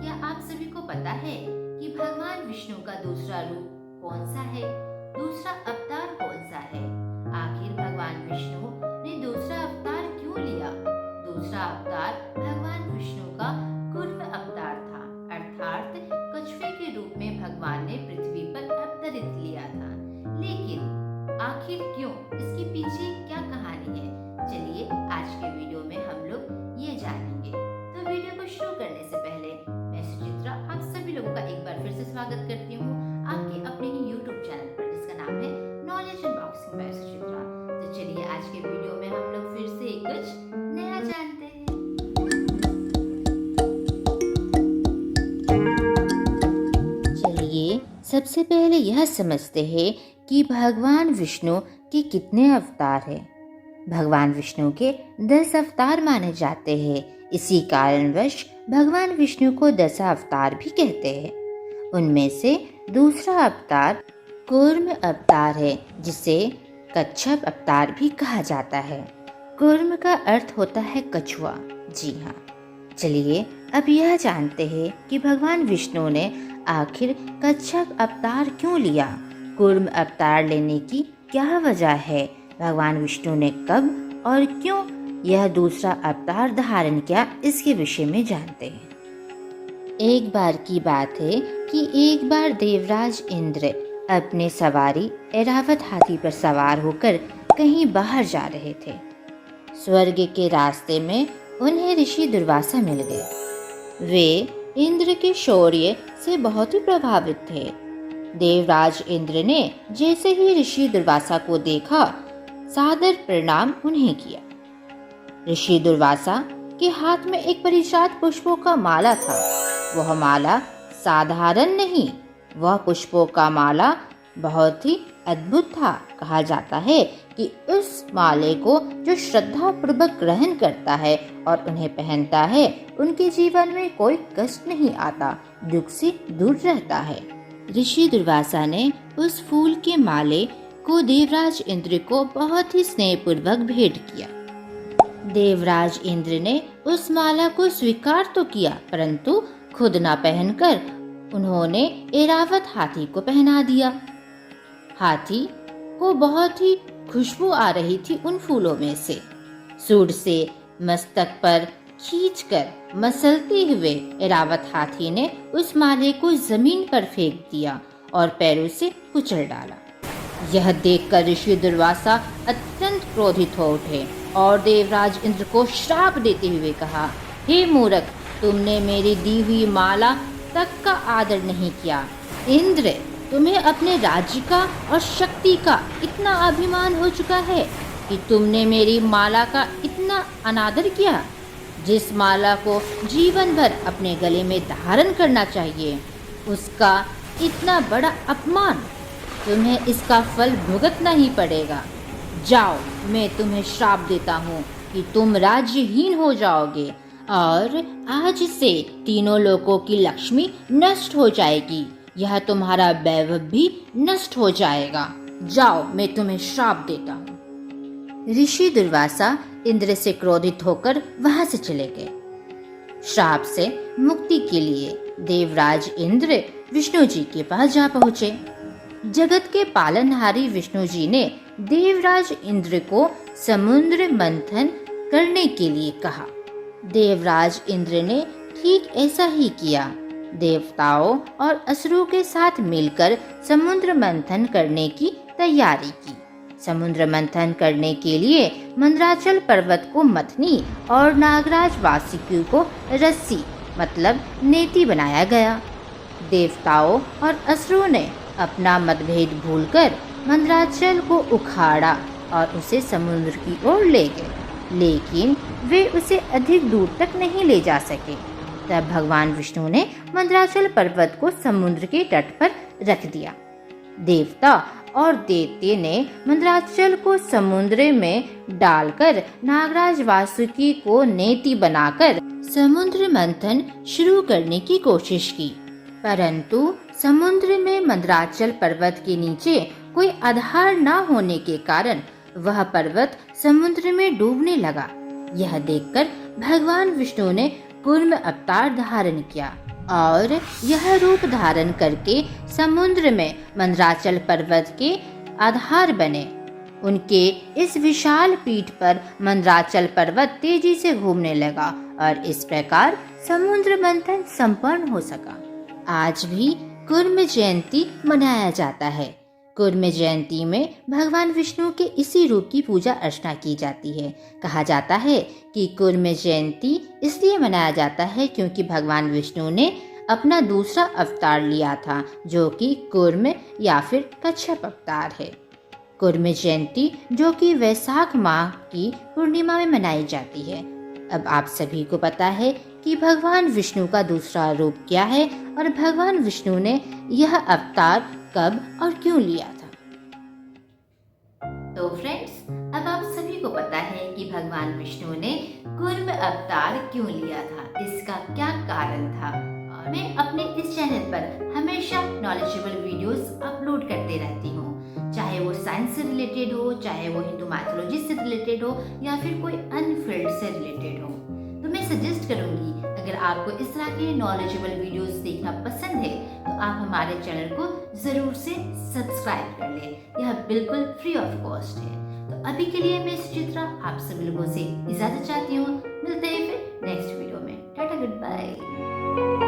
क्या आप सभी को पता है कि भगवान विष्णु का दूसरा रूप कौन सा है? दूसरा अवतार कौन सा है? आखिर भगवान विष्णु ने दूसरा अवतार क्यों लिया? दूसरा अवतार भगवान विष्णु का कूर्म अवतार था, अर्थात कछुए के रूप में भगवान ने पृथ्वी पर अवतरित लिया था। लेकिन आखिर क्यों? इसके पीछे क्या कहानी है? चलिए आज के वीडियो में हम लोग ये जानेंगे। तो वीडियो को शुरू करने से पहले मैं सुचित्रा आप सभी लोगों का एक बार फिर से स्वागत करती हूँ आपके अपने ही YouTube चैनल पर, जिसका नाम है नॉलेज अनबॉक्सिंग बाय सुचित्रा। तो चलिए आज के वीडियो में हम लोग फिर से कुछ नया जानते हैं। चलिए सबसे पहले यह समझते हैं कि भगवान विष्णु के कितने अवतार हैं। भगवान विष्णु के 10 अवतार माने जाते हैं। इसी कारणवश भगवान विष्णु को 10 अवतार भी कहते हैं। उनमें से दूसरा अवतार कूर्म अवतार है, जिसे कच्छप अवतार भी कहा जाता है। कूर्म का अर्थ होता है कछुआ। जी हाँ, चलिए अब यह जानते हैं कि भगवान विष्णु ने आखिर कच्छप अवतार क्यों लिया। कूर्म अवतार लेने की क्या वजह है? भगवान विष्णु ने कब और क्यों यह दूसरा अवतार धारण किया, इसके विषय में जानते हैं। एक बार की बात है कि एक बार देवराज इंद्र अपने सवारी ऐरावत हाथी पर सवार होकर कहीं बाहर जा रहे थे। स्वर्ग के रास्ते में उन्हें ऋषि दुर्वासा मिल गए। वे इंद्र के शौर्य से बहुत ही प्रभावित थे। देवराज इंद्र ने जैसे ही ऋषि दुर्वासा को देखा, सादर प्रणाम उन्हें किया। ऋषि दुर्वासा के हाथ में एक परिजात पुष्पों का माला था। वह माला साधारण नहीं, वह पुष्पों का माला बहुत ही अद्भुत था। कहा जाता है कि उस माले को जो श्रद्धा पूर्वक ग्रहण करता है और उन्हें पहनता है, उनके जीवन में कोई कष्ट नहीं आता, दुख से दूर रहता है। ऋषि दुर्वासा ने उस फूल के माले को देवराज इंद्र को बहुत ही स्नेहपूर्वक भेंट किया। देवराज इंद्र ने उस माला को स्वीकार तो किया, परंतु खुद न पहनकर उन्होंने ऐरावत हाथी को पहना दिया। हाथी को बहुत ही खुशबू आ रही थी उन फूलों में से। सूंड से मस्तक पर खींचकर मसलते हुए ऐरावत हाथी ने उस माले को जमीन पर फेंक दिया और पैरों से कुचल डाला। यह देखकर ऋषि दुर्वासा अत्यंत क्रोधित हो उठे और देवराज इंद्र को श्राप देते हुए कहा, हे मूर्ख, तुमने मेरी दी हुई माला तक का आदर नहीं किया। इंद्र, तुम्हें अपने राज्य का और शक्ति का इतना अभिमान हो चुका है कि तुमने मेरी माला का इतना अनादर किया। जिस माला को जीवन भर अपने गले में धारण करना चाहिए, उसका इतना बड़ा अपमान, तुम्हें इसका फल भुगतना ही पड़ेगा। जाओ, मैं तुम्हें श्राप देता हूँ कि तुम राज्यहीन हो जाओगे और आज से तीनों लोकों की लक्ष्मी नष्ट हो जाएगी। यह तुम्हारा वैभव भी नष्ट हो जाएगा। जाओ, मैं तुम्हें श्राप देता हूँ। ऋषि दुर्वासा इंद्र से क्रोधित होकर वहां से चले गए। श्राप से मुक्ति के लिए देवराज इंद्र विष्णु जी के पास जा पहुँचे। जगत के पालनहारी विष्णु जी ने देवराज इंद्र को समुद्र मंथन करने के लिए कहा। देवराज इंद्र ने ठीक ऐसा ही किया। देवताओं और असुरों के साथ मिलकर समुद्र मंथन करने की तैयारी की। समुद्र मंथन करने के लिए मंदराचल पर्वत को मथनी और नागराज वासुकी को रस्सी मतलब नेति बनाया गया। देवताओं और असुरों ने अपना मतभेद भूलकर मंदराचल को उखाड़ा और उसे समुद्र की ओर ले गए, लेकिन वे उसे अधिक दूर तक नहीं ले जा सके। तब भगवान विष्णु ने मंदराचल पर्वत को समुद्र के तट पर रख दिया। देवता और दैत्य ने मंदराचल को समुद्र में डालकर नागराज वासुकी को नेति बनाकर समुद्र मंथन शुरू करने की कोशिश की, परंतु समुद्र में मंदराचल पर्वत के नीचे कोई आधार न होने के कारण वह पर्वत समुद्र में डूबने लगा। यह देखकर भगवान विष्णु ने कूर्म अवतार धारण किया और यह रूप धारण करके समुद्र में मंदराचल पर्वत के आधार बने। उनके इस विशाल पीठ पर मंदराचल पर्वत तेजी से घूमने लगा और इस प्रकार समुद्र मंथन संपन्न हो सका। आज भी कुर्म जयंती मनाया जाता है। कुर्म जयंती में भगवान विष्णु के इसी रूप की पूजा अर्चना की जाती है। कहा जाता है कि कुर्म जयंती इसलिए मनाया जाता है क्योंकि भगवान विष्णु ने अपना दूसरा अवतार लिया था, जो कि कुर्म या फिर कच्छप अवतार है। कुर्म जयंती जो कि वैशाख माह की पूर्णिमा में मनाई जाती है। अब आप सभी को पता है कि भगवान विष्णु का दूसरा रूप क्या है और भगवान विष्णु ने यह अवतार कब और क्यों लिया था। तो फ्रेंड्स, अब आप सभी को पता है कि भगवान विष्णु ने कुर्म अवतार क्यों लिया था, इसका क्या कारण था। और मैं अपने इस चैनल पर हमेशा नॉलेजेबल वीडियोस अपलोड करते रहती हूँ, चाहे वो साइंस से रिलेटेड हो, चाहे वो हिंदू मैथोलॉजी से रिलेटेड हो या फिर कोई अन्य फील्ड से रिलेटेड हो। तो मैं सजेस्ट करूंगी, अगर आपको इस तरह के नॉलेजेबल वीडियोस देखना पसंद है तो आप हमारे चैनल को जरूर से सब्सक्राइब कर लें। यह बिल्कुल फ्री ऑफ कॉस्ट है। तो अभी के लिए मैं सुचित्रा आप सभी लोगों से इजाजत चाहती हूँ। मिलते हैं फिर नेक्स्ट वीडियो में। Tata, good bye.